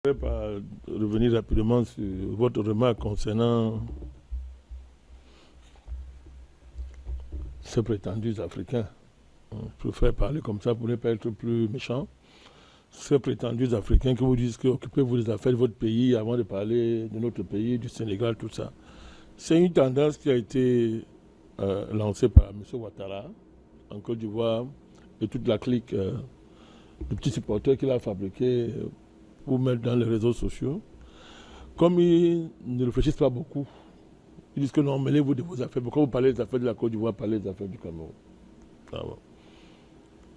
Je vais pas revenir rapidement sur votre remarque concernant ces prétendus Africains. Je préfère parler comme ça pour ne pas être plus méchant. Ces prétendus Africains qui vous disent que occupez-vous des affaires de votre pays avant de parler de notre pays, du Sénégal, tout ça. C'est une tendance qui a été lancée par M. Ouattara en Côte d'Ivoire et toute la clique de petits supporters qu'il a fabriqués pour mettre dans les réseaux sociaux. Comme ils ne réfléchissent pas beaucoup, ils disent que non, mêlez-vous de vos affaires. Pourquoi vous parlez des affaires de la Côte d'Ivoire, parlez des affaires du Cameroun? Ah bon.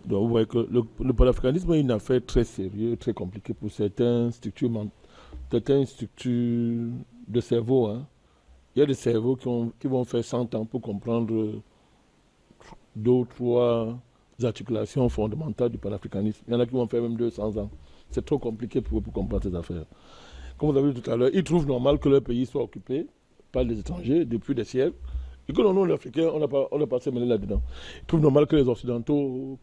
Donc vous voyez que le panafricanisme est une affaire très sérieuse, très compliquée pour certaines structures de cerveau. Hein. Il y a des cerveaux qui vont faire 100 ans pour comprendre 2 ou 3 articulations fondamentales du panafricanisme. Il y en a qui vont faire même 200 ans. C'est trop compliqué pour eux pour comprendre ces affaires. Comme vous avez dit tout à l'heure, ils trouvent normal que leur pays soit occupé par les étrangers depuis des siècles. Et que nous, les Africains, on n'a pas se mêler là-dedans. Ils trouvent normal que les Occidentaux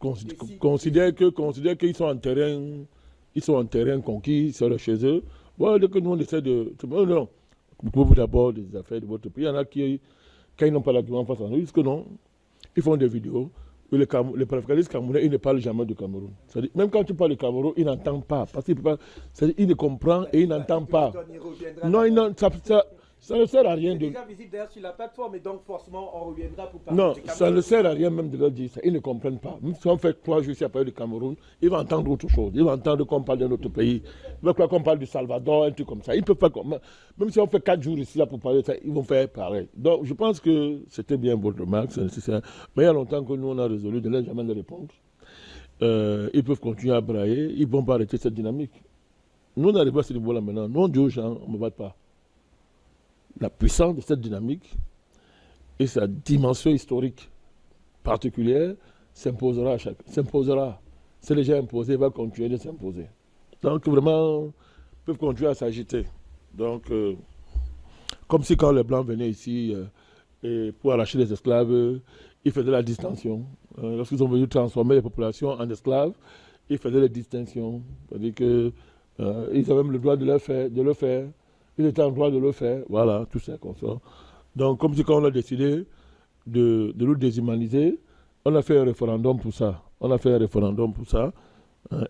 considèrent qu'ils sont en terrain conquis, c'est chez eux. Bon, dès que nous, on essaie de... Non, vous pouvez d'abord des affaires de votre pays. Il y en a qui, quand ils n'ont pas l'argument face à nous, ils disent que non. Ils font des vidéos. Les panafricanistes camerounais, ils ne parlent jamais du Cameroun. Même quand tu parles du Cameroun, ils n'entendent pas. Parce qu'ils ne comprennent et ils n'entendent pas. Non, ça ne sert à rien de... déjà visible d'ailleurs sur la plateforme et donc forcément on reviendra pour parler non, du Cameroun. Ça ne sert à rien même de leur dire ça. Ils ne comprennent pas. Même si on fait 3 jours ici à parler du Cameroun, ils vont entendre autre chose. Ils vont entendre qu'on parle d'un autre pays. Ils vont croire qu'on parle du Salvador, un truc comme ça. Ils peuvent pas... Même si on fait 4 jours ici là pour parler de ça, ils vont faire pareil. Donc je pense que c'était bien votre remarque, c'est nécessaire. Mais il y a longtemps que nous on a résolu de ne jamais les répondre. Ils peuvent continuer à brailler. Ils ne vont pas arrêter cette dynamique. Nous on arrive à ce niveau-là maintenant. Nous on dit aux gens, on ne me bat pas. La puissance de cette dynamique et sa dimension historique particulière s'imposera à chacun. S'imposera. C'est déjà imposé, va continuer de s'imposer. Donc vraiment, ils peuvent continuer à s'agiter. Donc, comme si quand les Blancs venaient ici et pour arracher les esclaves, ils faisaient la distinction. Lorsqu'ils ont voulu transformer les populations en esclaves, ils faisaient les distinctions. C'est-à-dire qu'ils avaient même le droit de le faire. Ils étaient en droit de le faire, voilà, tout ça comme ça. Donc, comme si quand on a décidé de nous déshumaniser, on a fait un référendum pour ça.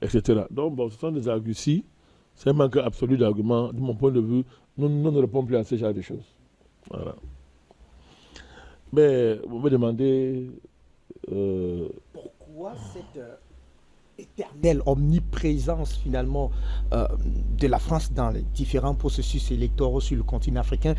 Etc. Donc, bon, ce sont des arguties. C'est un manque absolu d'arguments. De mon point de vue, nous ne répondons plus à ce genre de choses. Voilà. Mais vous me demandez... Pourquoi cette... éternelle omniprésence finalement de la France dans les différents processus électoraux sur le continent africain,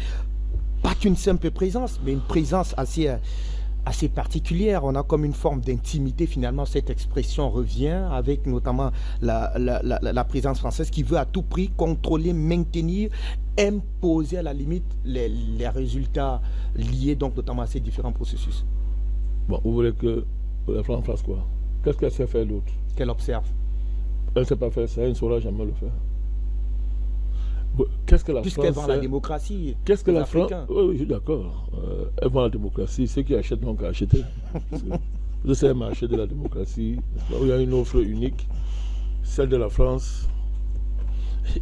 pas qu'une simple présence, mais une présence assez particulière. On a comme une forme d'intimité finalement, cette expression revient avec notamment la présence française qui veut à tout prix contrôler, maintenir, imposer à la limite les résultats liés donc notamment à ces différents processus. Bon, vous voulez que la France fasse quoi? Qu'est-ce qu'elle sait faire d'autre? Qu'elle observe. Elle ne sait pas faire ça, elle ne saura jamais le faire. Qu'est-ce que la France... Puisqu'elle vend la démocratie. Qu'est-ce que la France... Oui, je suis d'accord. Elle vend la démocratie. Ceux qui achètent n'ont qu'à acheter. Vous savez, un marché de la démocratie, où il y a une offre unique, celle de la France,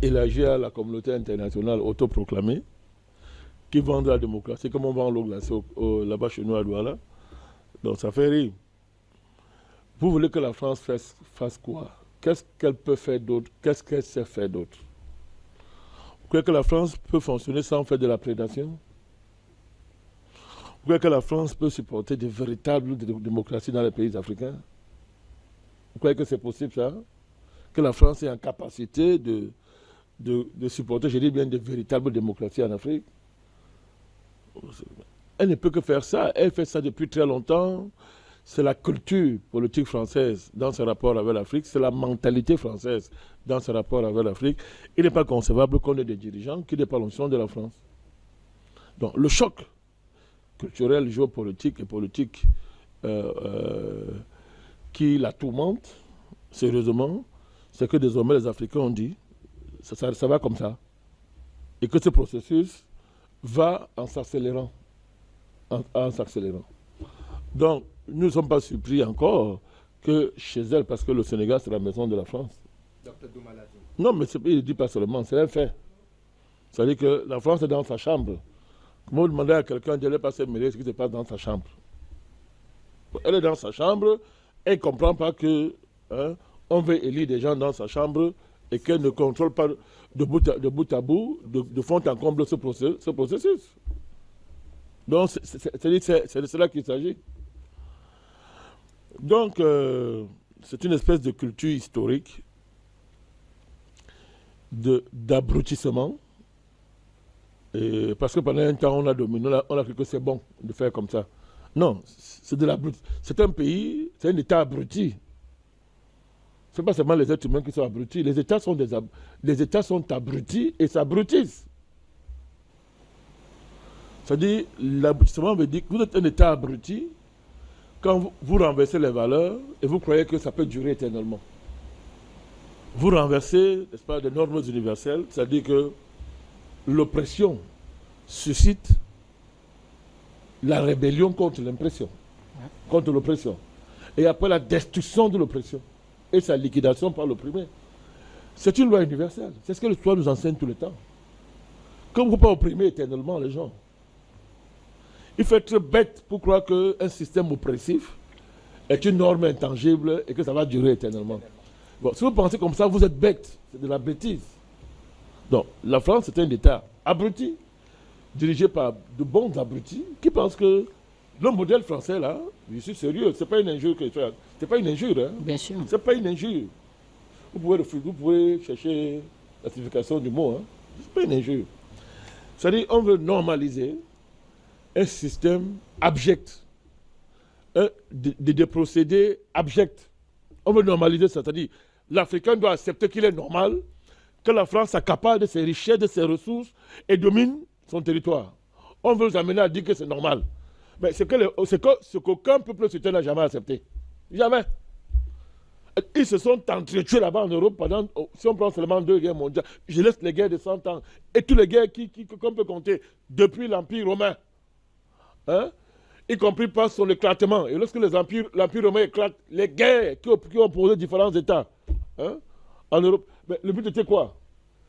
élargie à la communauté internationale autoproclamée, qui vend de la démocratie, comme on vend l'eau glacée là-bas chez nous à Douala. Donc ça fait rire. Vous voulez que la France fasse quoi? Qu'est-ce qu'elle peut faire d'autre? Qu'est-ce qu'elle sait faire d'autre? Vous croyez que la France peut fonctionner sans faire de la prédation? Vous croyez que la France peut supporter de véritables démocraties dans les pays africains? Vous croyez que c'est possible ça? Que la France est en capacité de supporter, je dis bien, de véritables démocraties en Afrique? Elle ne peut que faire ça. Elle fait ça depuis très longtemps. C'est la culture politique française dans ce rapport avec l'Afrique, c'est la mentalité française dans ce rapport avec l'Afrique. Il n'est pas concevable qu'on ait des dirigeants qui n'aient pas l'onction de la France. Donc le choc culturel, géopolitique et politique qui la tourmente, sérieusement, c'est que désormais les Africains ont dit ça va comme ça. Et que ce processus va en s'accélérant. Donc, nous ne sommes pas surpris encore que chez elle, parce que le Sénégal, c'est la maison de la France. Non, mais il ne dit pas seulement, c'est un fait. C'est-à-dire que la France est dans sa chambre. Comment vous demandez à quelqu'un d'aller pas se mêler ce qui se passe dans sa chambre? Elle est dans sa chambre, elle ne comprend pas que on veut élire des gens dans sa chambre et qu'elle ne contrôle pas de bout à bout, de fond en comble ce processus. Donc, c'est de cela qu'il s'agit. Donc, c'est une espèce de culture historique d'abrutissement. Parce que pendant un temps, on a dominé, on a cru que c'est bon de faire comme ça. Non, c'est de l'abruti. C'est un pays, c'est un État abruti. Ce n'est pas seulement les êtres humains qui sont abrutis. Les États sont abrutis et s'abrutissent. C'est-à-dire, l'abrutissement veut dire que vous êtes un État abruti quand vous renversez les valeurs et vous croyez que ça peut durer éternellement. Vous renversez, n'est-ce pas, des normes universelles, c'est-à-dire que l'oppression suscite la rébellion contre l'impression, contre l'oppression. Et après la destruction de l'oppression et sa liquidation par l'opprimé. C'est une loi universelle. C'est ce que l'histoire nous enseigne tout le temps. Comme vous ne pouvez pas opprimer éternellement les gens. Il faut être bête pour croire qu'un système oppressif est une norme intangible et que ça va durer éternellement. Bon, si vous pensez comme ça, vous êtes bête. C'est de la bêtise. Donc, la France, c'est un État abruti, dirigé par de bons abrutis, qui pensent que le modèle français, là, je suis sérieux, c'est pas une injure que je fais. C'est pas une injure, hein. Bien sûr. C'est pas une injure. Vous pouvez chercher la signification du mot, hein. C'est pas une injure. C'est-à-dire, on veut normaliser un système abject, des procédés abjects. On veut normaliser ça, c'est-à-dire, l'Africain doit accepter qu'il est normal que la France s'accapare de ses richesses, de ses ressources et domine son territoire. On veut nous amener à dire que c'est normal. Mais c'est ce qu'aucun peuple citoyen n'a jamais accepté. Jamais. Ils se sont entretués là-bas en Europe pendant, si on prend seulement 2 guerres mondiales, je laisse les guerres de 100 ans, et toutes les guerres qu'on peut compter depuis l'Empire romain, hein, y compris par son éclatement. Et lorsque l'Empire romain éclate, les guerres qui ont opposé différents États, hein, en Europe, mais le but était quoi?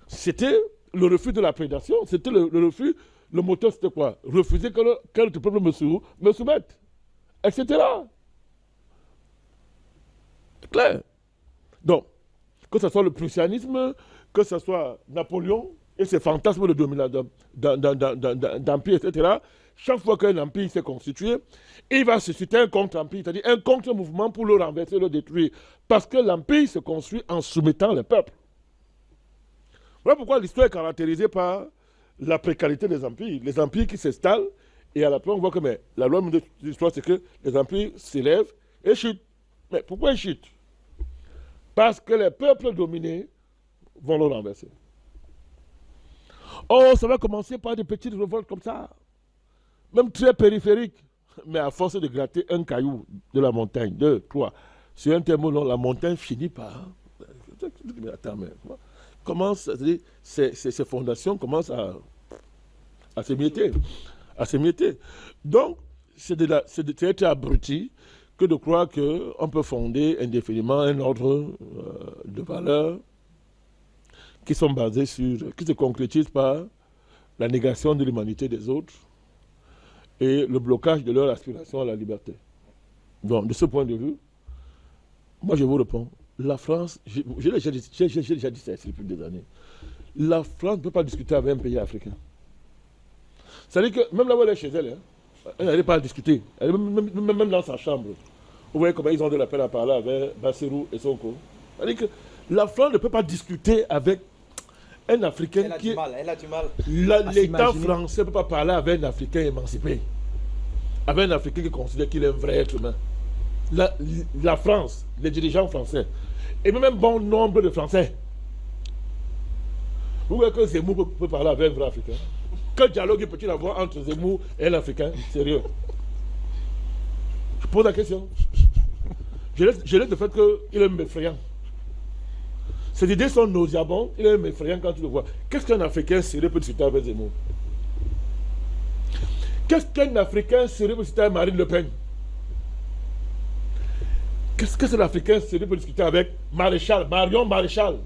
C'était le refus de la prédation, c'était le refus, le moteur c'était quoi? Refuser que notre peuple me soumette, etc. C'est clair. Donc, que ce soit le prussianisme, que ce soit Napoléon et ses fantasmes de domination d'empire, etc., chaque fois qu'un empire s'est constitué, il va susciter un contre-empire, c'est-à-dire un contre-mouvement pour le renverser, le détruire. Parce que l'empire se construit en soumettant les peuples. Voilà pourquoi l'histoire est caractérisée par la précarité des empires. Les empires qui s'installent, et à la fin, on voit que la loi de l'histoire, c'est que les empires s'élèvent et chutent. Mais pourquoi ils chutent? Parce que les peuples dominés vont le renverser. Oh, ça va commencer par des petites révoltes comme ça, même très périphériques. Mais à force de gratter un caillou de la montagne, 2, 3, sur un terme long, la montagne finit par... Mais attends, mais commence, ces fondations commencent à s'émietter. Donc, c'est être abruti que de croire qu'on peut fonder indéfiniment un ordre de valeurs qui sont basés qui se concrétisent par la négation de l'humanité des autres et le blocage de leur aspiration à la liberté. Donc, de ce point de vue, moi je vous réponds, la France, j'ai déjà dit ça depuis des années, la France ne peut pas discuter avec un pays africain. C'est-à-dire que même là où elle est chez elle, hein, elle n'arrive pas à discuter, elle est même dans sa chambre. Vous voyez comment ils ont de la peine à parler avec Bassirou et Sonko. C'est-à-dire que la France ne peut pas discuter avec un Africain qui... Elle a du mal. L'État français ne peut pas parler avec un Africain émancipé. Avec un Africain qui considère qu'il est un vrai être humain. La France, les dirigeants français, et même bon nombre de Français. Vous voyez que Zemmour peut parler avec un vrai Africain. Quel dialogue peut-il avoir entre Zemmour et un Africain? Sérieux. Je pose la question. Je laisse le fait qu'il est effrayant. Ces idées sont nauséabondes, il est effrayant quand tu le vois. Qu'est-ce qu'un Africain sérieux peut discuter avec Zemmour? Qu'est-ce qu'un Africain sérieux peut discuter avec Marine Le Pen? Qu'est-ce qu'un Africain sérieux peut discuter avec Marion Maréchal?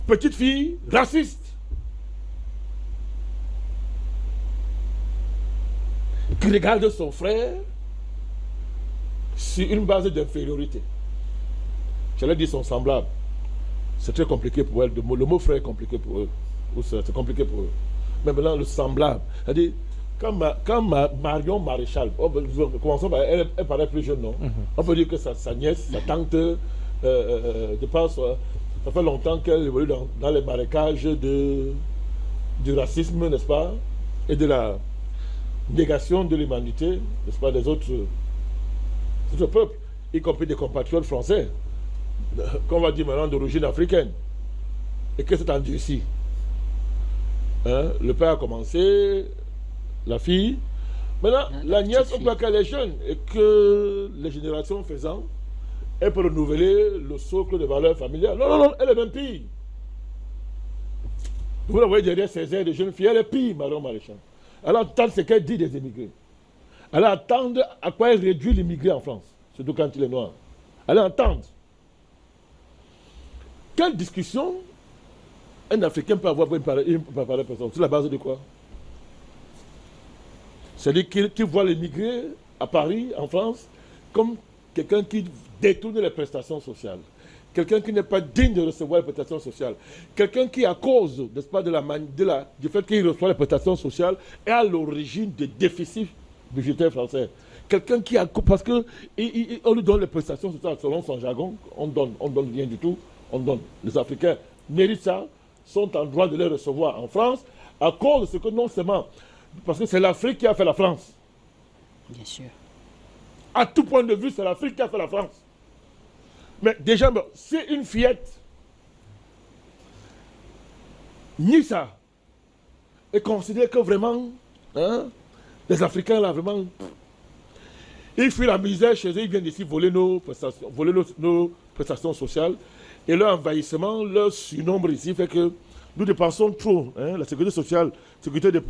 petite fille raciste. Qui regarde son frère sur une base d'infériorité. J'allais dire son semblable. C'est très compliqué pour elle. Le mot frère est compliqué pour eux. C'est compliqué pour eux. Mais maintenant, le semblable. C'est-à-dire, quand Marion Maréchal, commençons par elle paraît plus jeune, non? On peut dire que sa nièce, sa tante, je pense, ça fait longtemps qu'elle évolue dans les marécages du racisme, n'est-ce pas? Et de la négation de l'humanité, n'est-ce pas, des autres peuples, y compris des compatriotes français, qu'on va dire maintenant d'origine africaine. Et que c'est endurci. Hein? Le père a commencé, la fille. Maintenant, la nièce, on voit qu'elle est jeune et que les générations faisant, elle peut renouveler le socle de valeurs familiales. Non, elle est même pire. Vous la voyez derrière ces airs de jeunes filles, elle est pire, Marion Maréchal. Elle entend ce qu'elle dit des immigrés. Elle entend à quoi elle réduit l'immigré en France, surtout quand il est noir. Elle entend. Quelle discussion un Africain peut avoir pour une pareille personne? Sur la base de quoi? C'est-à-dire qu'il voit l'immigré à Paris, en France, comme quelqu'un qui détourne les prestations sociales. Quelqu'un qui n'est pas digne de recevoir les prestations sociales. Quelqu'un qui, à cause, n'est-ce pas, du fait qu'il reçoit les prestations sociales, est à l'origine des déficits budgétaires français. Quelqu'un qui a... Parce qu'on lui donne les prestations sociales selon son jargon, on donne rien du tout, on donne. Les Africains méritent ça, sont en droit de les recevoir en France, à cause de ce que non seulement... Parce que c'est l'Afrique qui a fait la France. Bien sûr. À tout point de vue, c'est l'Afrique qui a fait la France. Mais déjà, si une fillette, ni ça, est considérée que vraiment, hein, les Africains, là, vraiment, ils fuient la misère chez eux, ils viennent ici voler nos prestations sociales, et leur envahissement, leur surnombre ici fait que nous dépensons trop. Hein, la sécurité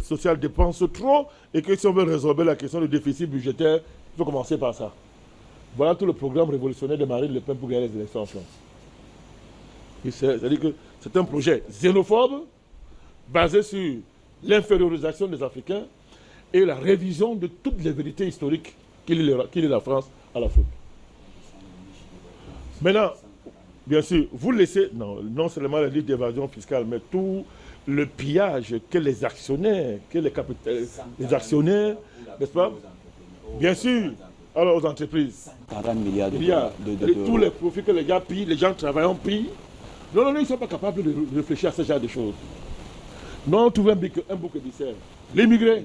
sociale dépense trop, et que si on veut résoudre la question du déficit budgétaire, il faut commencer par ça. Voilà tout le programme révolutionnaire de Marine Le Pen pour gagner les élections en France. C'est-à-dire que c'est un projet xénophobe, basé sur l'infériorisation des Africains et la révision de toutes les vérités historiques qu'il est la France à l'Afrique. Maintenant, bien sûr, vous laissez, non seulement la liste d'évasion fiscale, mais tout le pillage que les actionnaires, les actionnaires, n'est-ce pas? Bien sûr. Alors aux entreprises, 40 milliards d'euros. Tous les profits que les gars pillent, les gens travaillent pillent. Non, ils ne sont pas capables de réfléchir à ce genre de choses. Non, on trouve un bouc émissaire. L'immigré.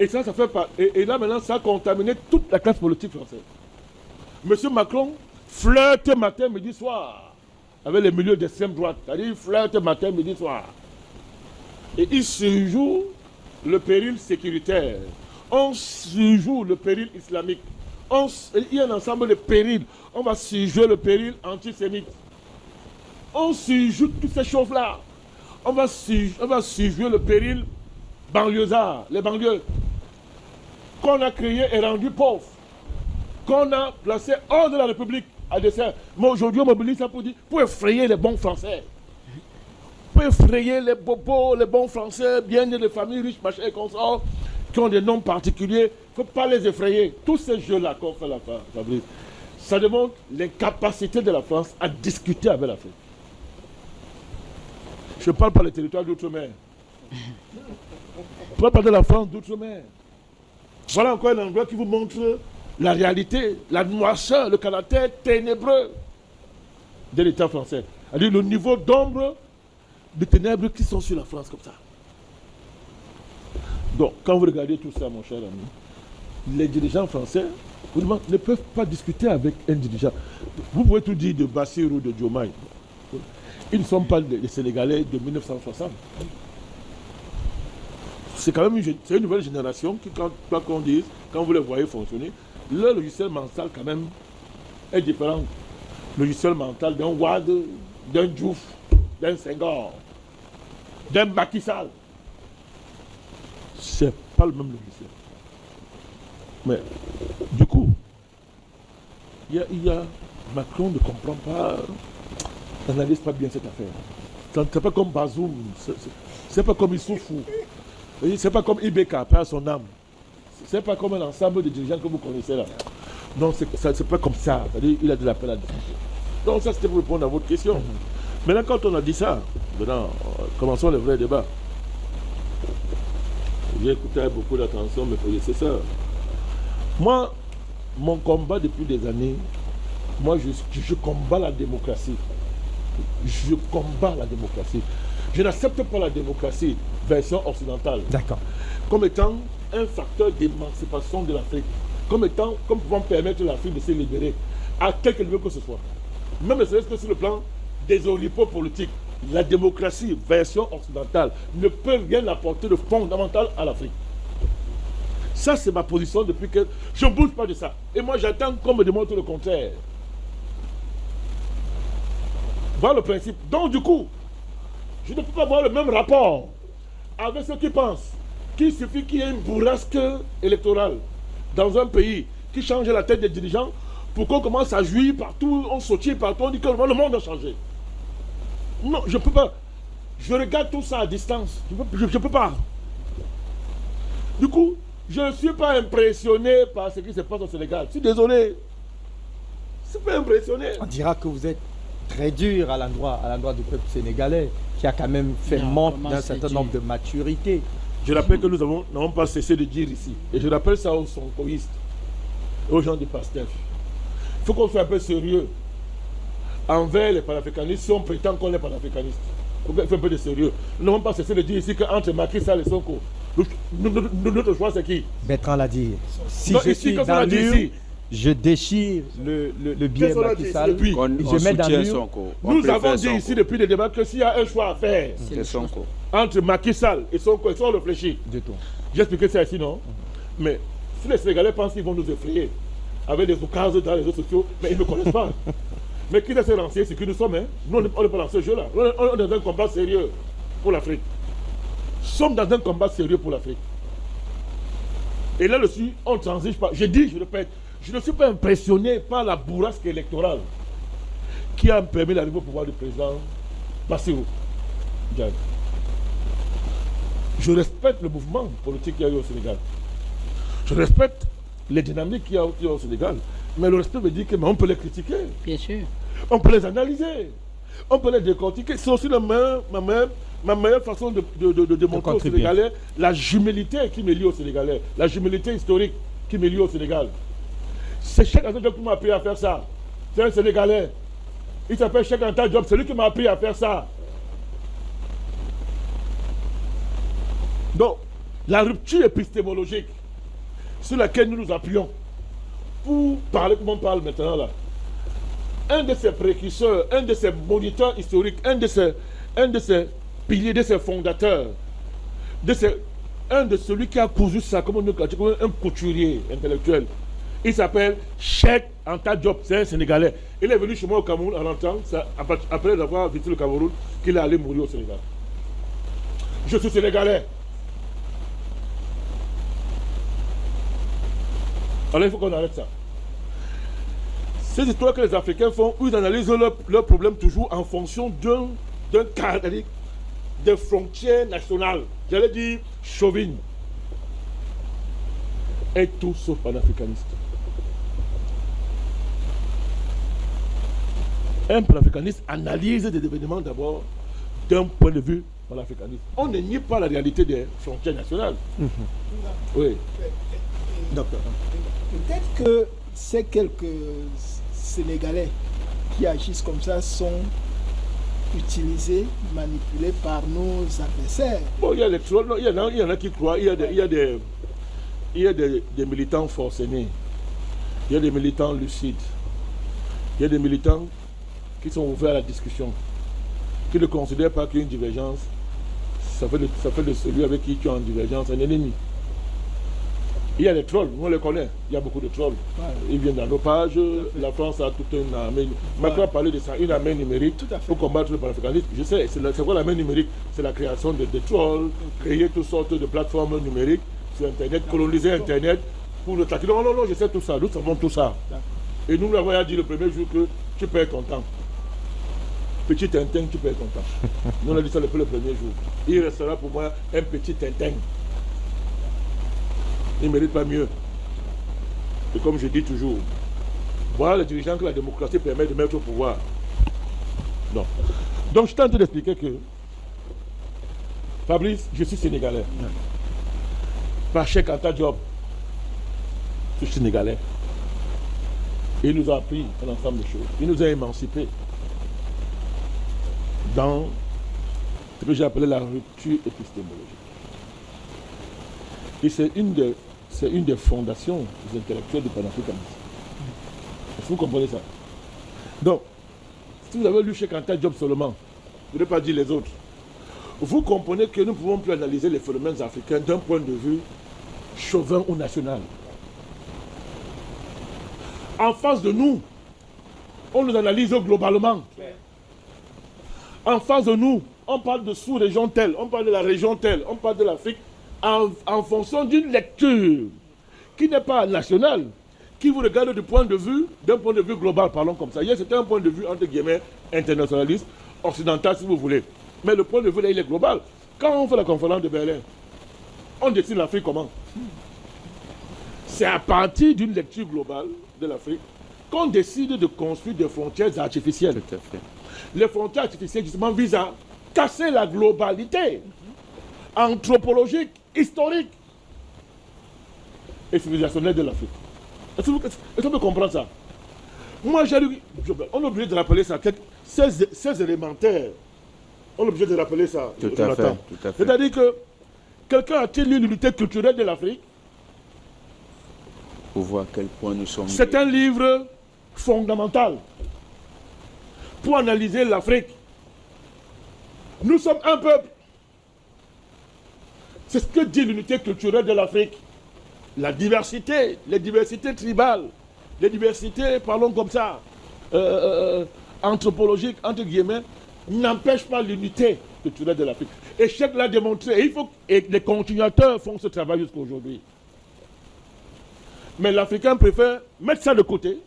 Et ça fait pas. Et là maintenant, ça a contaminé toute la classe politique française. Monsieur Macron flirte matin, midi, soir avec les milieux d'extrême droite. C'est-à-dire, il flirte matin, midi, soir. Et il surjoue le péril sécuritaire. On surjoue le péril islamique. Il y a un ensemble de périls. On va surjouer le péril antisémite. On surjoue toutes ces choses-là. On va surjouer le péril banlieusard, les banlieues, qu'on a créé et rendu pauvres, qu'on a placé hors de la République à dessein. Mais aujourd'hui, on mobilise ça pour effrayer les bons Français. Pour effrayer les bobos, les bons Français, bien nés de familles riches, machin et consorts, qui ont des noms particuliers. Il ne faut pas les effrayer. Tous ces jeux-là qu'on fait la Fabrice, ça démontre l'incapacité de la France à discuter avec l'Afrique. Je ne parle pas des territoires d'outre-mer. Je parle pas de la France d'outre-mer. Voilà encore un endroit qui vous montre la réalité, la noirceur, le caractère ténébreux de l'État français. C'est-à-dire le niveau d'ombre de ténèbres qui sont sur la France comme ça. Donc, quand vous regardez tout ça, mon cher ami, les dirigeants français ne peuvent pas discuter avec un dirigeant. Vous pouvez tout dire de Bassirou ou de Diomaye. Ils ne sont pas les Sénégalais de 1960. C'est quand même une nouvelle génération qui, quoi qu'on dise, quand vous les voyez fonctionner, le logiciel mental quand même est différent. Le logiciel mental d'un Wade, d'un Diouf, d'un Senghor, d'un Macky Sall. C'est pas le même logiciel. Mais du coup, il y a Macron ne comprend pas. n'analyse pas bien cette affaire. C'est pas comme Bazoum, c'est pas comme Issoufou, c'est pas comme Ibeka, perd son âme. C'est pas comme un ensemble de dirigeants que vous connaissez là. Non, c'est pas comme ça. C'est-à-dire, il a de la peine à défendre. Donc ça, c'était pour répondre à votre question. Maintenant, quand on a dit ça, maintenant, commençons le vrai débat. J'ai écouté avec beaucoup d'attention mes prédécesseurs. Moi, mon combat depuis des années, moi, je combats la démocratie. Je combats la démocratie. Je n'accepte pas la démocratie version occidentale. D'accord. Comme étant un facteur d'émancipation de l'Afrique. Comme pouvant permettre à l'Afrique de se libérer à quelque niveau que ce soit. Même que sur le plan des oripeaux politiques, la démocratie version occidentale ne peut rien apporter de fondamental à l'Afrique. Ça, c'est ma position depuis que je ne bouge pas de ça. Et moi, j'attends qu'on me démontre le contraire. Voilà le principe. Donc, du coup, je ne peux pas avoir le même rapport avec ceux qui pensent qu'il suffit qu'il y ait une bourrasque électorale dans un pays qui change la tête des dirigeants pour qu'on commence à jouir partout, on sautille partout, on dit que le monde a changé. Non, je ne peux pas. Je regarde tout ça à distance. Je ne peux pas. Du coup, je ne suis pas impressionné par ce qui se passe au Sénégal. Je suis désolé. Je ne suis pas impressionné. On dira que vous êtes très dur à l'endroit du peuple sénégalais, qui a quand même fait montre d'un certain nombre de maturité. Je rappelle que nous n'avons pas cessé de dire ici. Et je rappelle ça aux sonkoïstes, aux gens du PASTEF. Il faut qu'on soit un peu sérieux envers les panafricanistes si on prétend qu'on est panafricaniste. Il faut un peu de sérieux. Nous n'avons pas cessé de dire ici qu'entre Macky Sall et Sonko, notre choix c'est qui? Bertrand l'a dit. Si non, je ici, suis dans l'urne, je déchire le billet Macky Sall et je mets dans l'urne. Nous avons dit ici depuis le débat que s'il y a un choix à faire entre Macky Sall et Sonko, ils sont réfléchis. J'ai expliqué ça ici, non? Mais si les Sénégalais pensent qu'ils vont nous effrayer avec des occasions dans les réseaux sociaux, mais ils ne me connaissent pas. Mais qui s'est lancé, c'est que nous sommes, hein? Nous, on n'est pas dans ce jeu-là. On est dans un combat sérieux pour l'Afrique. Nous sommes dans un combat sérieux pour l'Afrique. Et là-dessus, on ne transige pas. Je dis, je répète, je ne suis pas impressionné par la bourrasque électorale qui a permis l'arrivée au pouvoir du président Bassirou Diagne. Je respecte le mouvement politique qu'il y a eu au Sénégal. Je respecte les dynamiques qu'il y a eu au Sénégal. Mais le respect veut dire qu'on peut les critiquer. Bien sûr. On peut les analyser. On peut les décortiquer. C'est aussi ma meilleure façon de démontrer aux Sénégalais la jumélité qui me lie aux Sénégalais. La jumélité historique qui me lie au Sénégal. C'est Cheikh Anta Diop qui m'a appris à faire ça. C'est un Sénégalais. Il s'appelle Cheikh Anta Diop. C'est lui qui m'a appris à faire ça. Donc, la rupture épistémologique sur laquelle nous nous appuyons pour parler comme on parle maintenant là, un de ses précurseurs, un de ses moniteurs historiques, un de ses piliers, de ses fondateurs, un de celui qui a cousu ça comme un couturier intellectuel, il s'appelle Cheikh Anta Diop, c'est un Sénégalais. Il est venu chez moi au Cameroun en entrant, après avoir visité le Cameroun, qu'il est allé mourir au Sénégal. Je suis Sénégalais. Alors il faut qu'on arrête ça. Ces histoires que les Africains font, où ils analysent leurs problèmes toujours en fonction d'un cadre, des frontières nationales. J'allais dire chauvine. Et tout sauf panafricaniste. Un panafricaniste analyse des événements d'abord d'un point de vue panafricaniste. On ne nie pas la réalité des frontières nationales. Oui. Docteur. Peut-être que ces quelques Sénégalais qui agissent comme ça sont utilisés, manipulés par nos adversaires. Bon, il y a les trolls, il y en a qui croient, il y a des militants forcenés, il y a des militants lucides, il y a des militants qui sont ouverts à la discussion, qui ne considèrent pas qu'une divergence, ça fait de celui avec qui tu es en divergence un ennemi. Il y a des trolls, on les connaît, il y a beaucoup de trolls. Ouais. Ils viennent dans nos pages, la France a toute une armée. Macron a parlé de ça, une armée numérique pour combattre le panafricanisme. Je sais, c'est quoi l'armée numérique? C'est la création de trolls, créer toutes sortes de plateformes numériques sur Internet, coloniser Internet pour le traquer. Non, je sais tout ça, nous savons tout ça. Et nous l'avons dit le premier jour que tu peux être content. petit Tintin, tu peux être content. Nous, on a dit ça depuis le premier jour. Il restera pour moi un petit Tintin. Il ne mérite pas mieux. Et comme je dis toujours, voilà les dirigeants que la démocratie permet de mettre au pouvoir. Non. Donc, je suis en train d'expliquer que, Fabrice, je suis sénégalais. Par Cheikh Anta Diop, je suis sénégalais. Et il nous a appris un ensemble de choses. Il nous a émancipés dans ce que j'ai appelé la rupture épistémologique. Et c'est une des fondations des intellectuels du panafricanisme. Est-ce que vous comprenez ça? Donc, si vous avez lu Cheikh Anta Diop seulement, je ne vais pas dire les autres, vous comprenez que nous ne pouvons plus analyser les phénomènes africains d'un point de vue chauvin ou national. En face de nous, on nous analyse globalement. En face de nous, on parle de sous-région telle, on parle de la région telle, on parle de l'Afrique en fonction d'une lecture qui n'est pas nationale, qui vous regarde d'un point de vue global, parlons comme ça. Hier, c'était un point de vue, entre guillemets, internationaliste, occidental, si vous voulez. Mais le point de vue, là, il est global. Quand on fait la conférence de Berlin, on décide l'Afrique comment? C'est à partir d'une lecture globale de l'Afrique qu'on décide de construire des frontières artificielles. Tout à fait. Les frontières artificielles, justement, visent à casser la globalité anthropologique, historique et civilisationnelle de l'Afrique. Est-ce qu'on peut comprendre ça? Moi, on est obligé de rappeler ça. 16 élémentaires. On est obligé de rappeler ça. Tout à fait. C'est-à-dire que quelqu'un a-t-il lu l'unité culturelle de l'Afrique? Pour voir à quel point nous sommes... C'est un livre fondamental pour analyser l'Afrique. Nous sommes un peuple. C'est ce que dit l'unité culturelle de l'Afrique. La diversité, les diversités tribales, les diversités, parlons comme ça, anthropologiques, entre guillemets, n'empêchent pas l'unité culturelle de l'Afrique. Et Cheikh l'a démontré. Et les continuateurs font ce travail jusqu'à aujourd'hui. Mais l'Africain préfère mettre ça de côté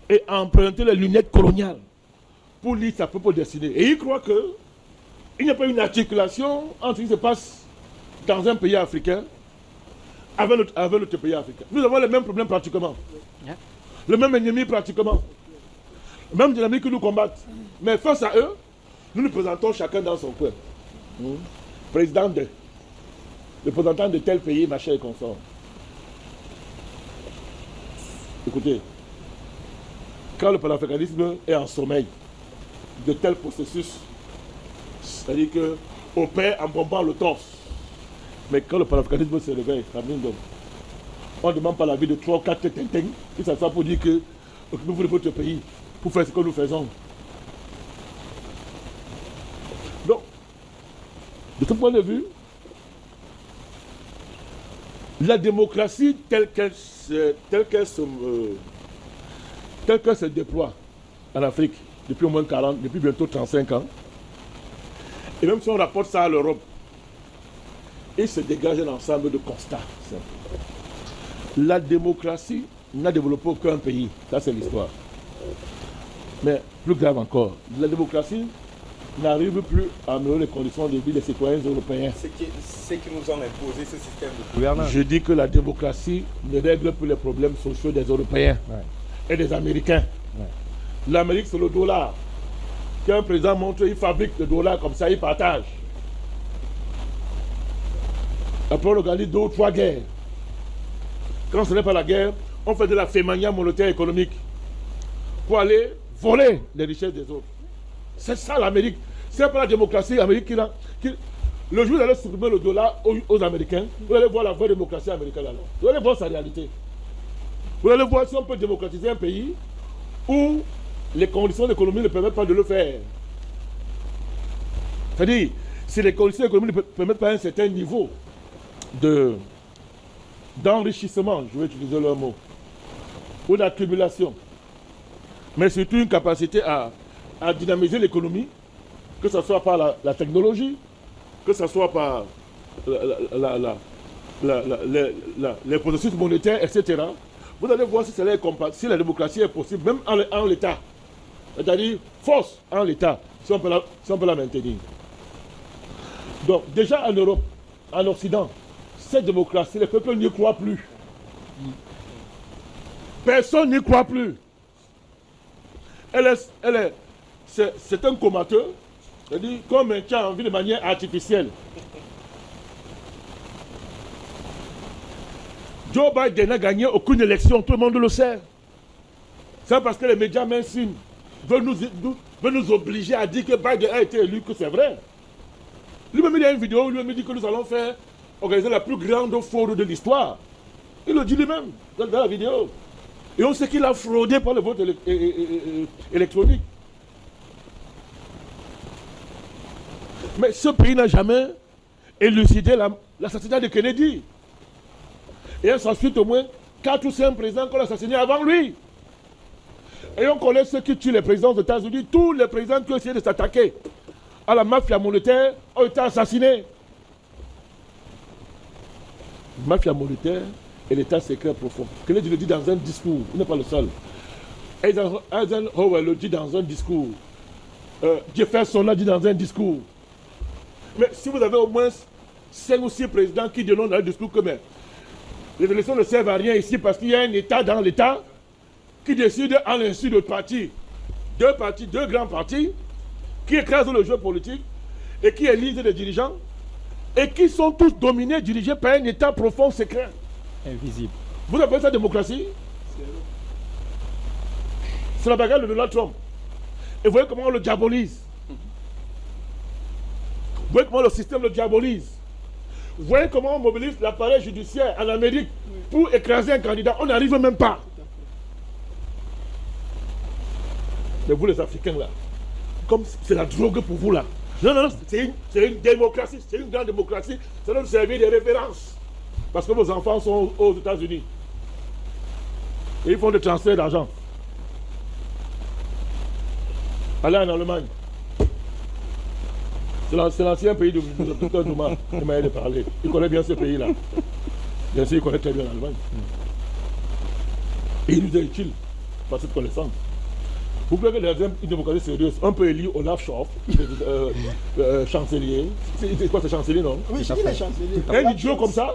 et emprunter les lunettes coloniales pour lire sa propre destinée. Et il croit qu'il n'y a pas une articulation entre ce qui se passe dans un pays africain avec notre pays africain. Nous avons les mêmes problèmes pratiquement. Le même ennemi pratiquement. Même dynamique que nous combattent. Mais face à eux, nous nous présentons chacun dans son coin. Représentant de tel pays, machin et consort. Écoutez, quand le panafricanisme est en sommeil de tels processus, c'est-à-dire qu'on perd en bombant le torse. Mais quand le panafricanisme se réveille, on ne demande pas l'avis de 3 ou 4 tintins qui s'assoient pour dire que nous voulons votre pays pour faire ce que nous faisons. Donc, de ce point de vue, la démocratie telle qu'elle se déploie en Afrique depuis au moins 40, depuis bientôt 35 ans, et même si on rapporte ça à l'Europe, il se dégage un ensemble de constats. La démocratie n'a développé aucun pays, ça c'est l'histoire. Mais plus grave encore, la démocratie n'arrive plus à améliorer les conditions de vie des citoyens européens. C'est qui nous ont imposé ce système de gouvernance. Je dis que la démocratie ne règle plus les problèmes sociaux des Européens et des Américains. L'Amérique, c'est le dollar. Quand un président montre, il fabrique le dollar comme ça, il partage. Après, on organise 2 ou 3 guerres. Quand ce n'est pas la guerre, on fait de la fémania monétaire économique pour aller voler les richesses des autres. C'est ça l'Amérique. C'est pas la démocratie américaine le jour où vous allez supprimer le dollar aux Américains, vous allez voir la vraie démocratie américaine alors. Vous allez voir sa réalité. Vous allez voir si on peut démocratiser un pays où les conditions d'économie ne permettent pas de le faire. C'est-à-dire, si les conditions économiques ne permettent pas un certain niveau d'enrichissement, je vais utiliser le mot, ou d'accumulation, mais surtout une capacité à dynamiser l'économie, que ce soit par la technologie, que ce soit par les processus monétaires, etc. Vous allez voir si la démocratie est possible, même en l'état. c'est-à-dire force en l'État, si on peut la maintenir. Donc, déjà en Europe, en Occident, cette démocratie, les peuples n'y croient plus. Personne n'y croit plus. C'est un comateux, c'est-à-dire qu'on maintient en vie de manière artificielle. Joe Biden n'a gagné aucune élection, tout le monde le sait. C'est parce que les médias mainstream veulent nous obliger à dire que Biden a été élu, que c'est vrai. Lui-même, il y a une vidéo où lui-même dit que nous allons organiser la plus grande fraude de l'histoire. Il le dit lui-même dans la vidéo. Et on sait qu'il a fraudé pour le vote électronique. Mais ce pays n'a jamais élucidé l'assassinat de Kennedy. Et ensuite au moins 4 ou 5 présidents qu'on a assassinés avant lui. Et on connaît ceux qui tuent les présidents des États-Unis. Tous les présidents qui ont essayé de s'attaquer à la mafia monétaire ont été assassinés. Mafia monétaire et l'état secret profond. Kennedy le dit dans un discours, il n'est pas le seul. Eisenhower le dit dans un discours. Jefferson l'a dit dans un discours. Mais si vous avez au moins 5 ou 6 présidents qui dénoncent dans le discours que les élections ne servent à rien ici parce qu'il y a un État dans l'État qui décide à l'insu de partis, deux grands partis, qui écrasent le jeu politique et qui élisent des dirigeants et qui sont tous dominés, dirigés par un État profond, secret. Invisible. Vous appelez ça démocratie? C'est la bagarre de Donald Trump. Et vous voyez comment on le diabolise. Vous voyez comment le système le diabolise. Vous voyez comment on mobilise l'appareil judiciaire en Amérique pour écraser un candidat. On n'arrive même pas. Mais vous les Africains là, comme c'est la drogue pour vous là. Non, c'est une démocratie, c'est une grande démocratie. Ça doit nous servir de référence. Parce que vos enfants sont aux États-Unis. Et ils font des transferts d'argent. Allez en Allemagne. C'est l'ancien pays de Dr Nouma qui m'a aidé à parler. Il connaît bien ce pays-là. Bien sûr, il connaît très bien l'Allemagne. Et il nous est utile par cette connaissance. Vous croyez que les une démocratie sérieuse, on peut élire Olaf Scholz, chancelier. C'est quoi ce chancelier, non? Oui, il est chancelier. Un idiot comme ça.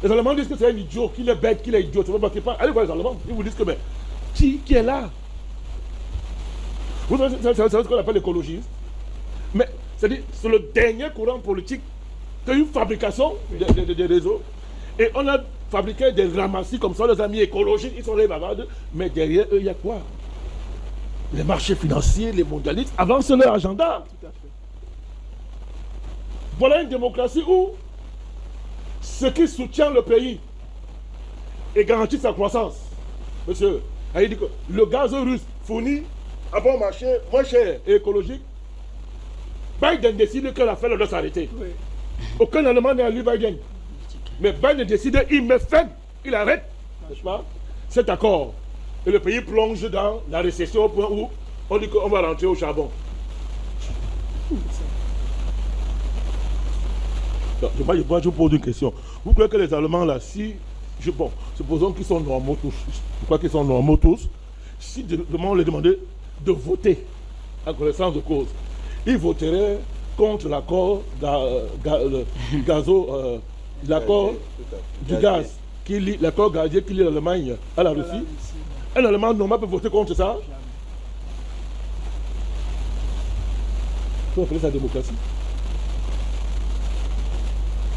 Les Allemands disent que c'est un idiot, qu'il est bête, qu'il est idiot. Allez voir les Allemands, ils vous disent que mais qui est là? Vous savez ce qu'on appelle l'écologiste. Mais c'est le dernier courant politique qui a eu une fabrication des réseaux. Et on a fabriqué des ramassis comme ça, les amis écologistes, ils sont les bavardes, mais derrière eux, il y a quoi? Les marchés financiers, les mondialistes avancent leur agenda. Tout à fait. Voilà une démocratie où ce qui soutient le pays et garantit sa croissance. Monsieur, il dit que le gaz russe fourni à bon marché, moins cher et écologique, Biden décide que l'affaire doit s'arrêter. Oui. Aucun Allemand n'a lu Biden. Mais Biden décide, il met fin, il arrête, n'est-ce pas, cet accord. Et le pays plonge dans la récession au point où on dit qu'on va rentrer au charbon. Moi, je vous pose une question. Vous croyez que les Allemands, là, supposons qu'ils sont normaux tous, je crois qu'ils sont normaux tous, si on les demandait de voter en connaissance de cause, ils voteraient contre l'accord l'accord du gaz, l'accord gazier qui lie l'Allemagne à la Russie. Un Allemand normal peut voter contre ça. On appelle ça la démocratie.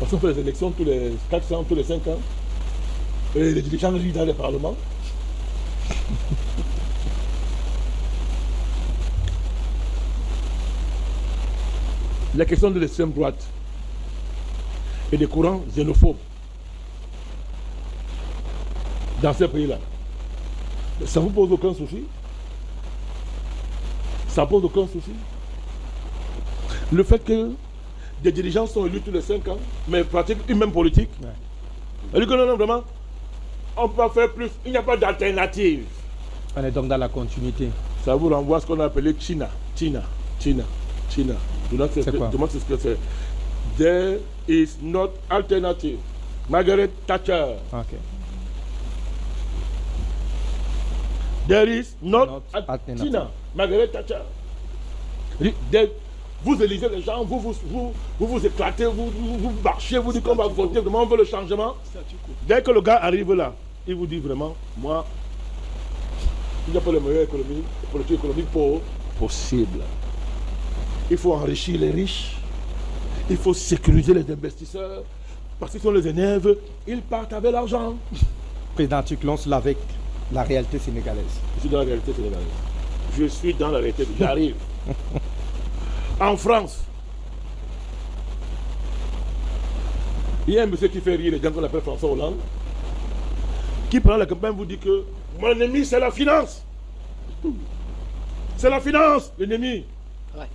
Parce qu'on fait les élections tous les 400, tous les 5 ans. Et les dirigeants vivent dans les parlements. La question de l'extrême droite et des courants xénophobes dans ces pays-là, ça ne vous pose aucun souci? Ça ne pose aucun souci? Le fait que des dirigeants sont élus tous les 5 ans, mais pratiquent une même politique. Ouais. Elle dit que non, vraiment, on ne peut pas faire plus, il n'y a pas d'alternative. On est donc dans la continuité. Ça vous renvoie à ce qu'on a appelé China. C'est quoi? Demande ce que c'est. There is not alternative. Margaret Thatcher. Okay. There is not Not alternative. alternative. Margaret Thatcher. Vous élisez les gens, vous éclatez, vous marchez, vous dites qu'on va voter, vraiment on veut le changement. Dès que le gars arrive là, il vous dit vraiment, moi, il n'y a pas le meilleur politique économique possible. Il faut enrichir les riches, il faut sécuriser les investisseurs, parce qu'ils sont les énerves, ils partent avec l'argent. Président Tuclons avec la réalité sénégalaise. Je suis dans la réalité sénégalaise. Je suis dans la réalité, j'arrive. En France, il y a un monsieur qui fait rire les gens qu'on appelle François Hollande, qui pendant la campagne vous dit que mon ennemi c'est la finance. C'est la finance, l'ennemi. Ouais.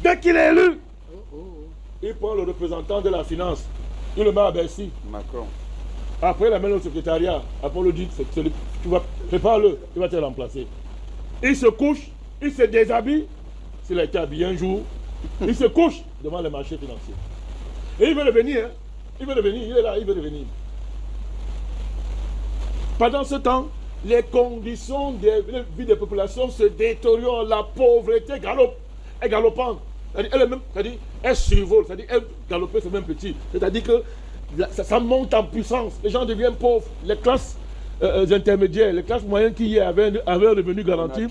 Dès qu'il est élu, il prend le représentant de la finance, il le met à Bercy. Macron. Après, il amène au secrétariat. Après, on le dit, tu vas, prépare-le, il va te remplacer. Il se couche, il se déshabille. S'il a été habillé un jour, il se couche devant les marchés financiers. Et il veut revenir, hein. Il veut revenir, il est là, il veut revenir. Pendant ce temps, les conditions de vie des populations se détériorent, la pauvreté est galopante. Elle survole, c'est-à-dire elle galope, c'est même petit. C'est-à-dire que ça monte en puissance. Les gens deviennent pauvres. Les classes intermédiaires, les classes moyennes qui avaient un revenu garanti,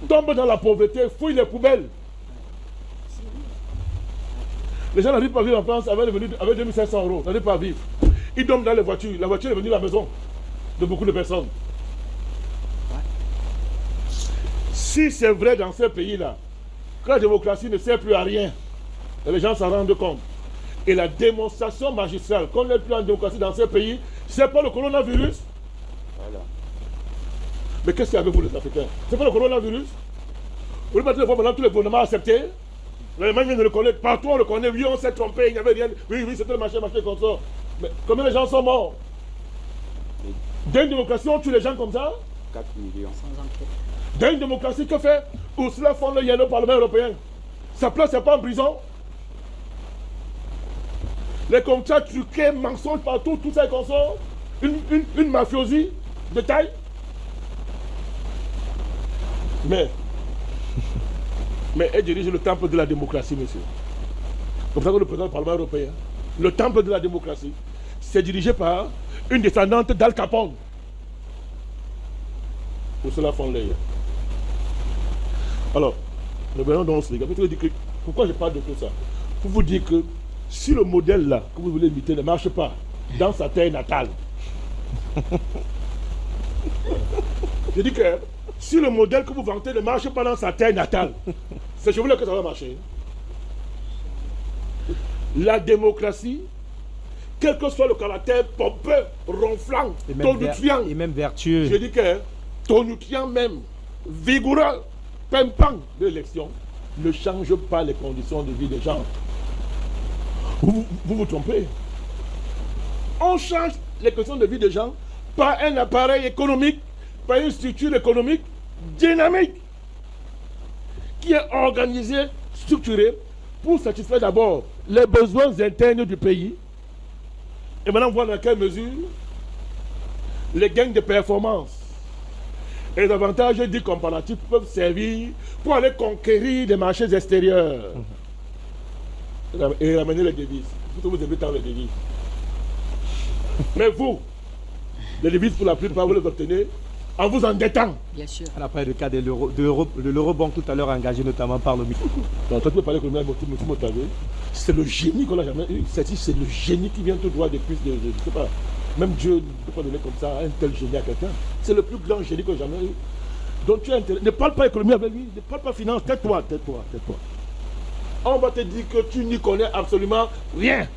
tombent dans la pauvreté, fouillent les poubelles. Les gens n'arrivent pas à vivre en France avec 2500 euros, n'arrivent pas à vivre. Ils dorment dans les voitures. La voiture est devenue la maison de beaucoup de personnes. Si c'est vrai dans ces pays-là, que la démocratie ne sert plus à rien, et les gens s'en rendent compte. Et la démonstration magistrale qu'on n'est plus en démocratie dans ces pays, c'est pas le coronavirus. Voilà. Mais qu'est-ce qu'il y a avec vous les Africains? C'est pas le coronavirus. Vous le fois maintenant tous les gouvernements acceptés. L'Allemagne vient de le connaître, partout on le connaît. Oui, on s'est trompé, il n'y avait rien. Oui, c'était le marché comme ça. Mais combien de gens sont morts? Dans une démocratie, on tue les gens comme ça? 4 millions. Sans enquête. Dans une démocratie, que fait Ursula von der Leyen au Parlement européen? Sa place n'est pas en prison. Les contrats truqués, mensonges partout, tout ça est comme ça. Une mafiosie de taille. Mais elle dirige le temple de la démocratie, monsieur. Comme ça que le président du Parlement européen, le temple de la démocratie, c'est dirigé par une descendante d'Al Capone. Ursula von der Leyen. Alors, revenons dans ce livre. Pourquoi je parle de tout ça? Pour vous dire que si le modèle là que vous voulez imiter ne marche pas dans sa terre natale, je dis que si le modèle que vous vantez ne marche pas dans sa terre natale, c'est je voulais que ça va marcher. La démocratie, quel que soit le caractère pompeux, ronflant, tonitruant, et même vertueux. je dis que tonitruant même, vigoureux, pimpant de l'élection, ne change pas les conditions de vie des gens. Vous trompez. On change les conditions de vie des gens par un appareil économique, par une structure économique dynamique qui est organisée, structurée pour satisfaire d'abord les besoins internes du pays et maintenant voir dans quelle mesure les gains de performance et les avantages dits comparatifs peuvent servir pour aller conquérir des marchés extérieurs et ramener les devises. Vous aimez tant les devises. Mais vous, les devises pour la plupart, vous les obtenez en vous endettant. Bien sûr. On a parlé du cas de l'eurobond tout à l'heure engagé notamment par le ministre. Donc, quand tu peux parler comme M. Motavé, c'est le génie qu'on n'a jamais eu. C'est le génie qui vient tout droit depuis, je ne sais pas, même Dieu ne peut pas donner comme ça un tel génie à quelqu'un. C'est le plus grand génie qu'on n'a jamais eu. Donc tu as intérêt. Ne parle pas économie avec lui, ne parle pas finance, tais-toi, tais-toi, tais-toi. On va te dire que tu n'y connais absolument rien.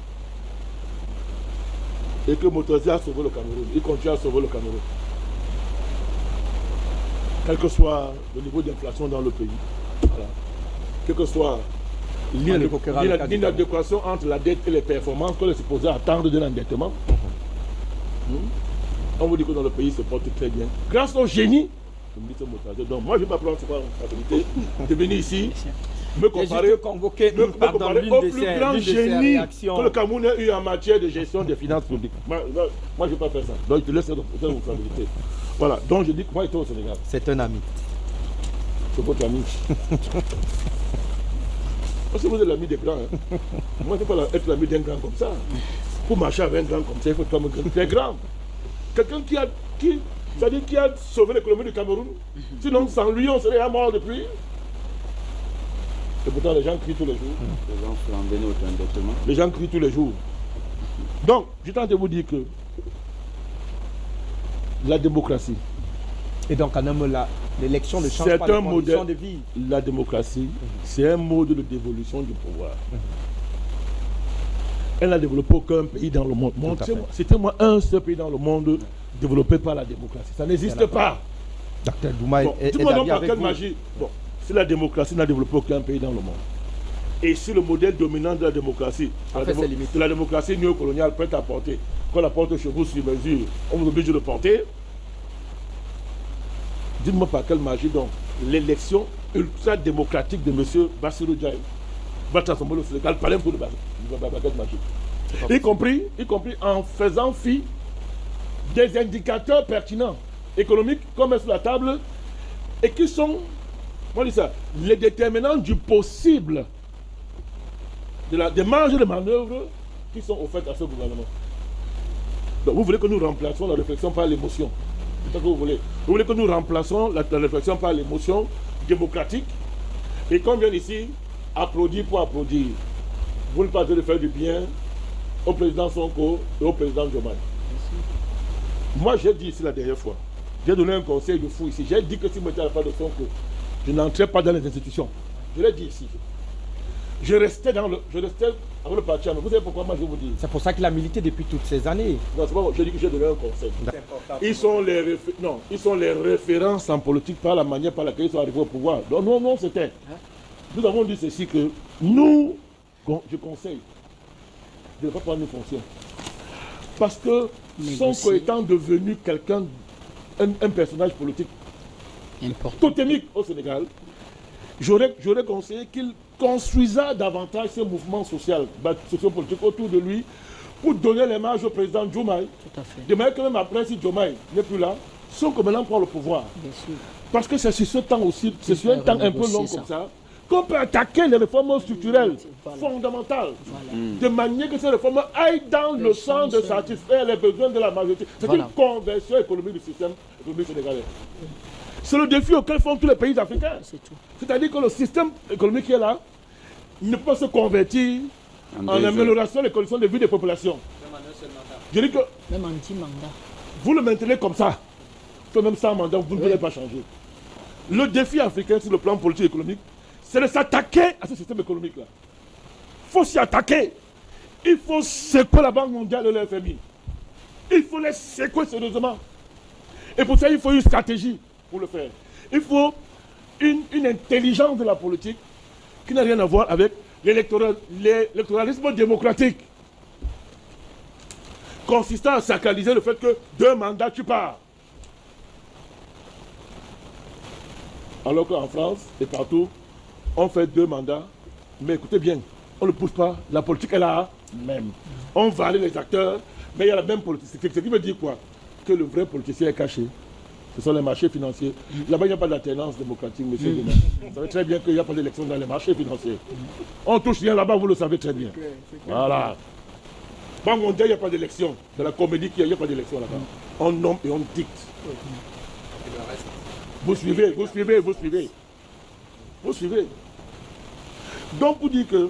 Et que Motavé a sauvé le Cameroun. Il continue à sauver le Cameroun. Quel que soit le niveau d'inflation dans le pays, voilà. Quel que soit l'inadéquation entre la dette et les performances qu'on est supposé attendre de l'endettement, on vous dit que dans le pays se porte très bien. Grâce au génie, donc moi je ne vais pas prendre cette responsabilité de venir ici, me comparer, convoquer me comparer au plus grand génie que le Cameroun a eu en matière de gestion des finances publiques. Moi je ne vais pas faire ça. Donc je te laisse cette responsabilité. Voilà, donc je dis que moi j'étais au Sénégal. C'est un ami. C'est votre ami. Parce que vous êtes l'ami des grands. Hein. Moi, je ne peux pas être l'ami d'un grand comme ça. Pour marcher avec un grand comme ça, il faut être très grand. Quelqu'un qui a sauvé l'économie du Cameroun. Sinon, sans lui, on serait mort depuis. Et pourtant, les gens crient tous les jours. Les gens flambaient notre endettement. Les gens crient tous les jours. Donc, je tente de vous dire que la démocratie. Et donc, en un mot, l'élection ne change pas les conditions de vie. La démocratie, c'est un mode de dévolution du pouvoir. Elle n'a développé aucun pays dans le monde. Citez-moi un seul pays dans le monde développé par la démocratie. Ça n'existe pas. Dr Douma est dites-moi donc d'avis par avec quelle vous. magie. Bon, si la démocratie n'a développé aucun pays dans le monde, et si le modèle dominant de la démocratie, de la démocratie néocoloniale prête à porter, qu'on la porte chez vous sur mesure, on vous oblige de le porter, dites-moi par quelle magie donc l'élection ultra démocratique de M. Bassirou Djaï va transformer le Sénégal par un coup de baguette magique. Y compris en faisant fi des indicateurs pertinents économiques qu'on met sur la table et qui sont, moi je dis ça, les déterminants du possible, des marges de manœuvre qui sont offertes à ce gouvernement. Donc vous voulez que nous remplacions la réflexion par l'émotion. C'est ce que vous voulez. Vous voulez que nous remplacions la réflexion par l'émotion démocratique et qu'on vienne ici applaudir pour applaudir. Vous ne parlez de faire du bien au président Sonko et au président Diomaye. Moi j'ai dit ici la dernière fois, j'ai donné un conseil de fou ici, j'ai dit que si je m'étais à la part de Sonko, je n'entrais pas dans les institutions. Je l'ai dit ici. Je restais avec le parti. Vous savez pourquoi moi je vous dis? C'est pour ça qu'il a milité depuis toutes ces années. Non, c'est pas moi, j'ai dit que j'ai donné un conseil. Ils sont les références en politique par la manière par laquelle ils sont arrivés au pouvoir. Donc non, c'était. Nous avons dit ceci que nous, je conseille de ne pas prendre une fonction. Parce que Sonko étant devenu quelqu'un, un personnage politique totémique au Sénégal, j'aurais conseillé qu'il construisa davantage ce mouvement sociopolitique autour de lui pour donner les marges au président Diomaye. De manière que même après, si Diomaye n'est plus là, Sonko maintenant prend le pouvoir. Bien sûr. Parce que c'est sur ce temps aussi, c'est sur un temps un peu long comme ça, qu'on peut attaquer les réformes structurelles fondamentales, de manière que ces réformes aillent dans le sens de satisfaire les besoins de la majorité. C'est une conversion économique du système économique sénégalais. C'est le défi auquel font tous les pays africains. C'est-à-dire que le système économique qui est là ne peut pas se convertir en amélioration des conditions de vie des populations. Je dis que même anti-mandat. Vous le maintenez comme ça, même sans mandat, vous ne pouvez pas changer. Le défi africain sur le plan politique et économique, c'est de s'attaquer à ce système économique-là. Il faut s'y attaquer. Il faut secouer la Banque mondiale et le FMI. Il faut les secouer sérieusement. Et pour ça, il faut une stratégie pour le faire. Il faut une intelligence de la politique qui n'a rien à voir avec l'électoralisme démocratique, consistant à sacraliser le fait que 2 mandats, tu pars. Alors qu'en France et partout, on fait 2 mandats, mais écoutez bien, on ne pousse pas, la politique est là même. On valide les acteurs, mais il y a la même politique. Ce qui veut dire quoi? Que le vrai politicien est caché. Ce sont les marchés financiers. Là-bas, il n'y a pas d'alternance démocratique, monsieur. Vous savez très bien qu'il n'y a pas d'élection dans les marchés financiers. On touche rien là-bas, vous le savez très bien. Voilà. Banque mondiale, il n'y a pas d'élection. C'est la comédie qu'il n'y a pas d'élection là-bas. On nomme et on dicte. Vous suivez. Donc, vous dites que,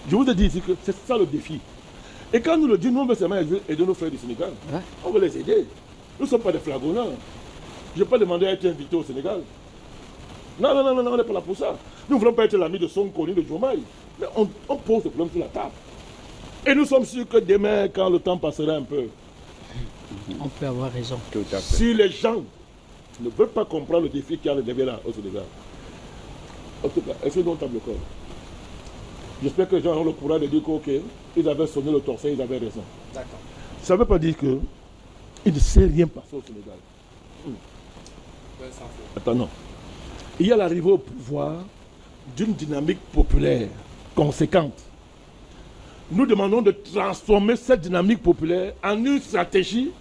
je vous ai dit ici que c'est ça le défi. Et quand nous le disons, nous, on veut seulement aider nos frères du Sénégal. On veut les aider. Nous ne sommes pas des flagonnants. Je n'ai pas demandé à être invité au Sénégal. Non, on n'est pas là pour ça. Nous ne voulons pas être l'ami de Sonko ni de Diomaye. Mais on pose le problème sur la table. Et nous sommes sûrs que demain, quand le temps passera un peu, on peut avoir raison. Tout à fait. Si les gens ne veulent pas comprendre le défi qu'il y a là au Sénégal, en tout cas, est-ce que nous on table le corps? J'espère que les gens ont le courage de dire qu'ils avaient sonné le torse, ils avaient raison. D'accord. Ça ne veut pas dire que il ne s'est rien passé au Sénégal. Attends, non. Il y a l'arrivée au pouvoir d'une dynamique populaire conséquente. Nous demandons de transformer cette dynamique populaire en une stratégie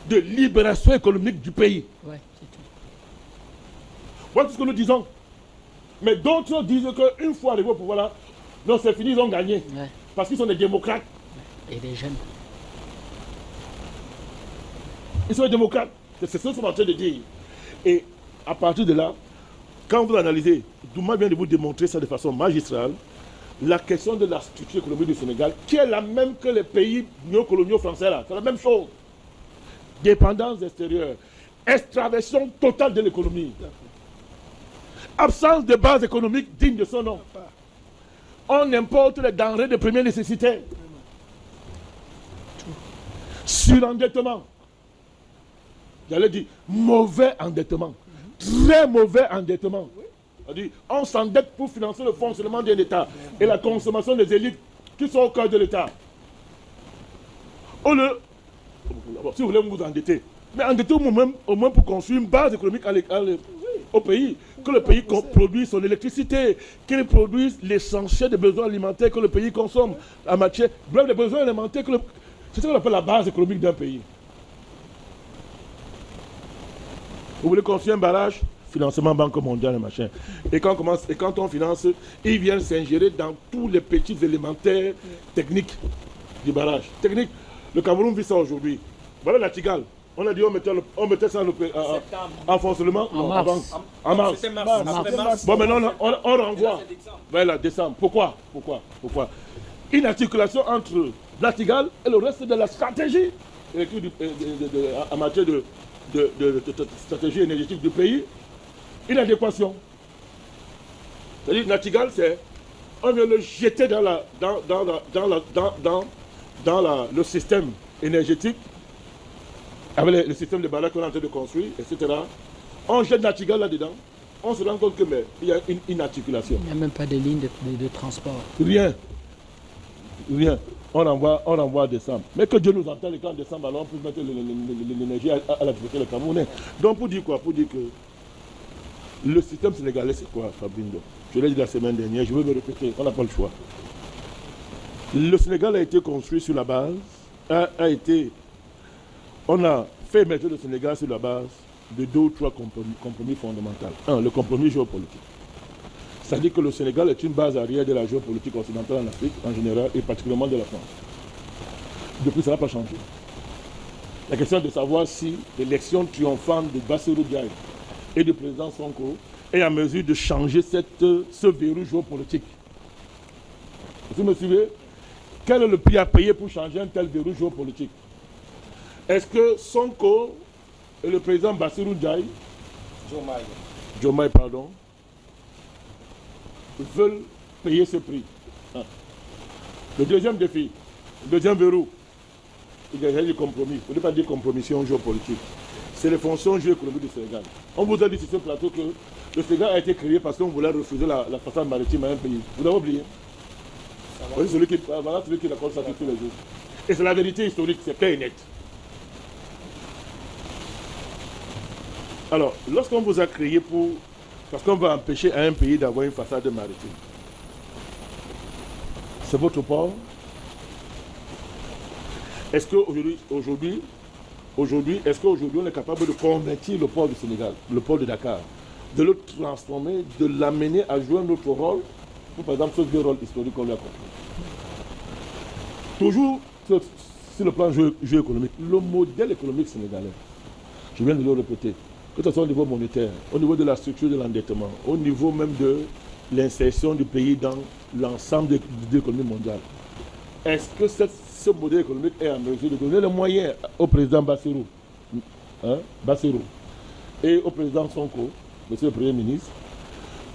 de libération économique du pays. Ouais, c'est tout. Voilà tout ce que nous disons. Mais d'autres disent qu'une fois arrivés au pouvoir là, non, c'est fini, ils ont gagné. Ouais. Parce qu'ils sont des démocrates. Et les jeunes. Ils sont des démocrates. C'est ce qu'ils sont en train de dire. Et à partir de là, quand vous analysez, Douma vient de vous démontrer ça de façon magistrale, la question de la structure économique du Sénégal, qui est la même que les pays néocoloniaux français là. C'est la même chose. Dépendance extérieure, extraversion totale de l'économie. Absence de base économique digne de son nom. On importe les denrées de première nécessité. Surendettement. J'allais dire mauvais endettement. Très mauvais endettement. C'est-à-dire, on s'endette pour financer le fonctionnement de l'État et la consommation des élites qui sont au cœur de l'État. Si vous voulez vous endetter, mais endettez-vous au moins pour construire une base économique au pays. Que le pays produise son électricité, qu'il produise l'essentiel des besoins alimentaires que le pays consomme. En matière, bref, des besoins alimentaires, c'est ce qu'on appelle la base économique d'un pays. Vous voulez construire un barrage, financement Banque mondiale et machin. Et quand on finance, ils viennent s'ingérer dans tous les petits élémentaires techniques du barrage. Technique, le Cameroun vit ça aujourd'hui. Voilà la Tigale. On a dit on mettait ça en fonctionnement en mars. Bon, maintenant on renvoie vers la décembre. Pourquoi? Une articulation entre la Tigale et le reste de la stratégie en matière de stratégie énergétique du pays. Une adéquation. C'est-à-dire, Natigal, on vient le jeter dans le système énergétique, avec le système de barrage qu'on est en train de construire, etc. On jette Natigal là-dedans, on se rend compte qu'il y a une articulation. Il n'y a même pas de ligne de transport. Rien. On envoie décembre. Mais que Dieu nous entende, et quand décembre, alors on peut mettre l'énergie à la difficulté le Camerounais. Donc pour dire quoi? Pour dire que le système sénégalais, c'est quoi, Fabrindo? Je l'ai dit la semaine dernière, je vais me répéter, on n'a pas le choix. Le Sénégal a été construit sur la base, on a fait émerger le Sénégal sur la base de 2 ou 3 compromis fondamentaux. Un, le compromis géopolitique. C'est-à-dire que le Sénégal est une base arrière de la géopolitique occidentale en Afrique, en général, et particulièrement de la France. Depuis, ça n'a pas changé. La question est de savoir si l'élection triomphante de Bassirou Diaye et du président Sonko est en mesure de changer ce verrou géopolitique. Vous me suivez? Quel est le prix à payer pour changer un tel verrou géopolitique? Est-ce que Sonko et le président Bassirou Diaye, Diomaye, pardon, veulent payer ce prix? Le deuxième défi, le deuxième verrou, il y a des compromis. On ne peut pas dire compromission géopolitique. C'est les fonctions géoéconomiques du Sénégal. On vous a dit sur ce plateau que le Sénégal a été créé parce qu'on voulait refuser la façade maritime à un pays. Vous l'avez oublié? Voilà celui qui raconte ça tous les jours. Et c'est la vérité historique, c'est clair et net. Alors, lorsqu'on vous a créé parce qu'on va empêcher à un pays d'avoir une façade maritime, c'est votre port. Est-ce qu'aujourd'hui, on est capable de convertir le port du Sénégal, le port de Dakar, de le transformer, de l'amener à jouer notre rôle, pour par exemple ce vieux rôle historique qu'on lui a compris? Toujours sur le plan géoéconomique, le modèle économique sénégalais, je viens de le répéter, que ce soit au niveau monétaire, au niveau de la structure de l'endettement, au niveau même de l'insertion du pays dans l'ensemble de l'économie mondiale. Est-ce que ce modèle économique est en mesure de donner les moyens au président Bassirou, et au président Sonko, monsieur le Premier ministre,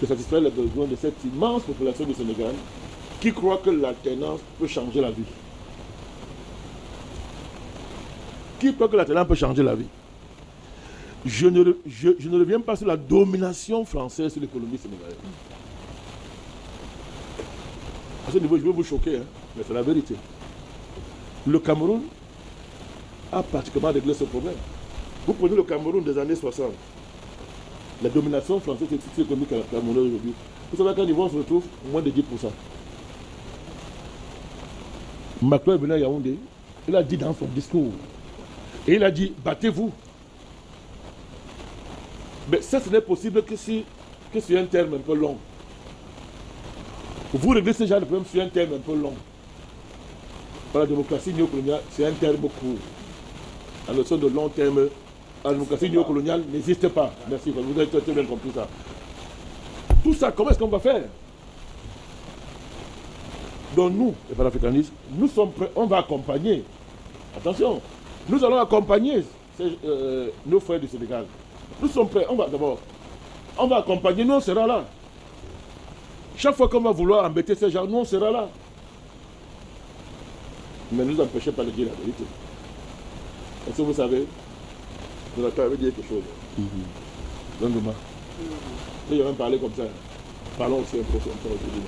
de satisfaire les besoins de cette immense population du Sénégal qui croit que l'alternance peut changer la vie? Qui croit que l'alternance peut changer la vie? Je ne reviens pas sur la domination française sur l'économie sénégalaise. À ce niveau, je vais vous choquer, mais c'est la vérité. Le Cameroun a pratiquement réglé ce problème. Vous prenez le Cameroun des années 60, la domination française sur l'économie camerounaise aujourd'hui. Vous savez à quel niveau on se retrouve? Moins de 10%. Macron est venu à Yaoundé, il a dit dans son discours Et il a dit, battez-vous. Mais ça, ce n'est possible que sur un terme un peu long. Vous réglez ce genre de problème sur un terme un peu long. Pour la démocratie néocoloniale, c'est un terme court. La notion de long terme, la démocratie néocoloniale n'existe pas. Merci, vous avez très bien compris ça. Tout ça, comment est-ce qu'on va faire? Donc nous, les panafricanistes, nous sommes prêts, on va accompagner. Attention, nous allons accompagner nos frères du Sénégal. Nous sommes prêts, on va accompagner, nous on sera là. Chaque fois qu'on va vouloir embêter ces gens, nous on sera là. Mais ne nous empêchez pas de dire la vérité. Est-ce que vous savez, vous avez dire quelque chose. Donc, il va même parler comme ça. Parlons aussi un peu aujourd'hui.